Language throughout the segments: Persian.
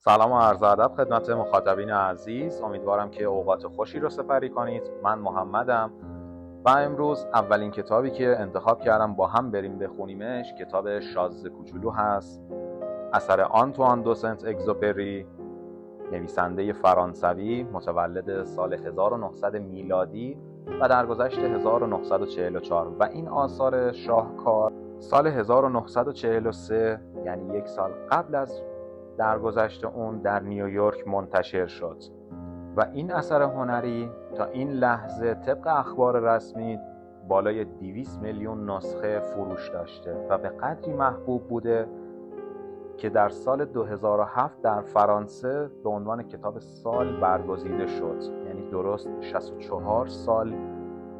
سلام و عرض ادب خدمت مخاطبین عزیز. امیدوارم که اوقات خوشی رو سپری کنید. من محمدم و امروز اولین کتابی که انتخاب کردم با هم بریم بخونیمش کتاب شازده کوچولو هست، اثر آنتوان دو سنت اگزوپری، نویسنده فرانسوی، متولد سال 1900 میلادی و درگذشت 1944 و این آثار شاهکار سال 1943 یعنی یک سال قبل از درگذشت اون در نیویورک منتشر شد و این اثر هنری تا این لحظه طبق اخبار رسمی بالای 200 میلیون نسخه فروش داشته و به قدری محبوب بوده که در سال 2007 در فرانسه به عنوان کتاب سال برگزیده شد. یعنی درست 64 سال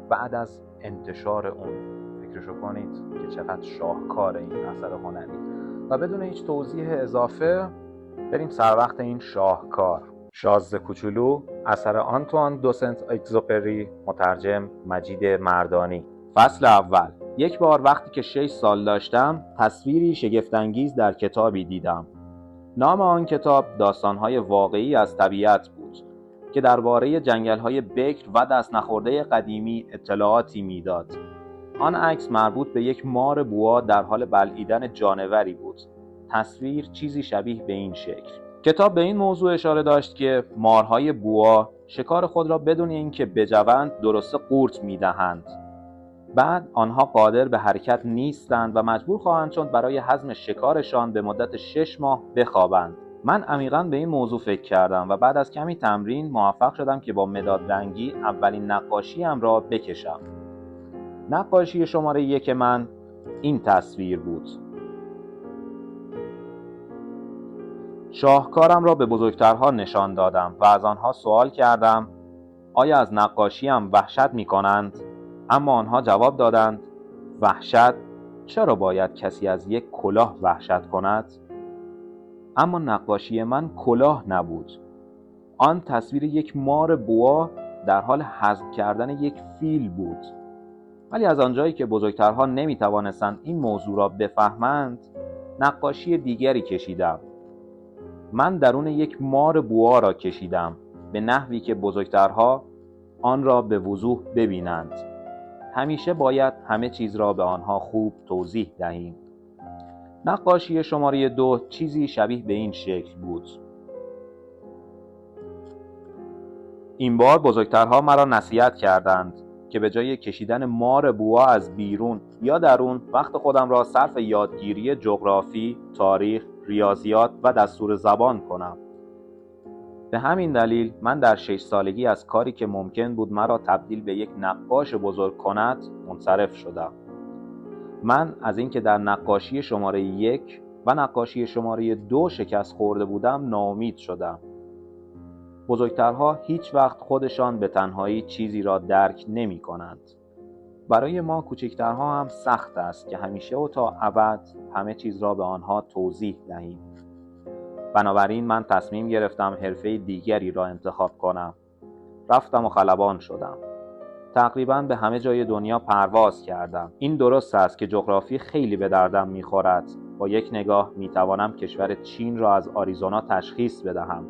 بعد از انتشار اون. فکرشو کنید که چقدر شاهکار این اثر هنری. و بدون هیچ توضیح اضافه بریم سر وقت این شاهکار. شازده کوچولو، اثر آنتوان دو سنت اگزوپری، مترجم مجید مردانی. فصل اول. یک بار وقتی که 6 سال داشتم تصویری شگفت‌انگیز در کتابی دیدم. نام آن کتاب داستان‌های واقعی از طبیعت بود که درباره جنگل‌های بکر و دست نخورده قدیمی اطلاعاتی میداد. آن عکس مربوط به یک مار بوا در حال بلعیدن جانوری بود. تصویر چیزی شبیه به این شکل. کتاب به این موضوع اشاره داشت که مارهای بوا شکار خود را بدون اینکه بجوند درسته قورت می‌دهند. بعد آنها قادر به حرکت نیستند و مجبور خواهند شد برای هضم شکارشان به مدت 6 ماه بخوابند. من عمیقاً به این موضوع فکر کردم و بعد از کمی تمرین موفق شدم که با مداد رنگی اولین نقاشیم را بکشم. نقاشی شماره 1 من این تصویر بود. شاهکارم را به بزرگترها نشان دادم و از آنها سوال کردم آیا از نقاشیم وحشت می کنند؟ اما آنها جواب دادند وحشت؟ چرا باید کسی از یک کلاه وحشت کند؟ اما نقاشی من کلاه نبود. آن تصویر یک مار بوا در حال هضم کردن یک فیل بود. ولی از آنجایی که بزرگترها نمی توانستند این موضوع را بفهمند، نقاشی دیگری کشیدم. من درون یک مار بوا را کشیدم به نحوی که بزرگترها آن را به وضوح ببینند. همیشه باید همه چیز را به آنها خوب توضیح دهیم. نقاشی شماره 2 چیزی شبیه به این شکل بود. این بار بزرگترها مرا نصیحت کردند که به جای کشیدن مار بوا از بیرون یا درون وقت خودم را صرف یادگیری جغرافی، تاریخ، ریاضیات و دستور زبان کنم. به همین دلیل من در 6 سالگی از کاری که ممکن بود مرا تبدیل به یک نقاش بزرگ کند منصرف شدم. من از اینکه در نقاشی شماره 1 و نقاشی شماره 2 شکست خورده بودم ناامید شدم. بزرگترها هیچ وقت خودشان به تنهایی چیزی را درک نمی کنند. برای ما کوچکترها هم سخت است که همیشه و تا ابد همه چیز را به آنها توضیح دهیم. بنابراین من تصمیم گرفتم حرفه دیگری را انتخاب کنم. رفتم و خلبان شدم. تقریباً به همه جای دنیا پرواز کردم. این درست است که جغرافی خیلی به دردم می‌خورد. با یک نگاه می‌توانم کشور چین را از آریزونا تشخیص بدهم.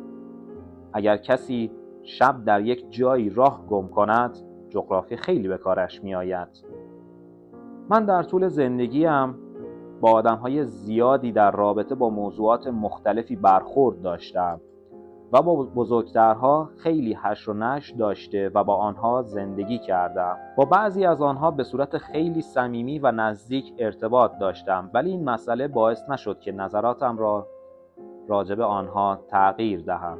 اگر کسی شب در یک جایی راه گم کند، جغرافی خیلی به کارش می‌آید. من در طول زندگیم با آدم‌های زیادی در رابطه با موضوعات مختلفی برخورد داشتم و با بزرگترها خیلی حشر و نشر داشته و با آنها زندگی کردم. با بعضی از آنها به صورت خیلی صمیمی و نزدیک ارتباط داشتم، ولی این مسئله باعث نشد که نظراتم را راجع به آنها تغییر دهم.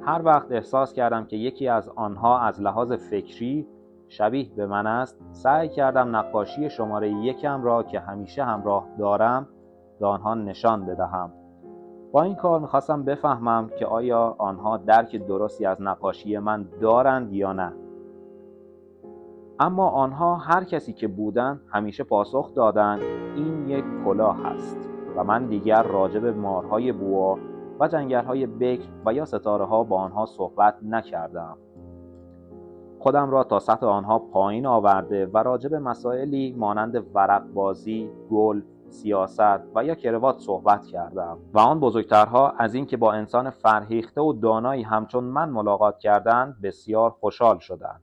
هر وقت احساس کردم که یکی از آنها از لحاظ فکری شبیه به من است، سعی کردم نقاشی شماره 1 را که همیشه همراه دارم به آنها نشان بدهم. با این کار می‌خواستم بفهمم که آیا آنها درک درستی از نقاشی من دارند یا نه. اما آنها هر کسی که بودند همیشه پاسخ دادند این یک کلاه است و من دیگر راجع به مارهای بوا و جنگل‌های بکر و یا ستاره‌ها با آنها صحبت نکردم. خودم را تا سطح آنها پایین آورده و راجع به مسائلی مانند ورق بازی، گلف، سیاست و یا کروات صحبت کردم و آن بزرگترها از اینکه با انسان فرهیخته و دانایی همچون من ملاقات کردند بسیار خوشحال شدند.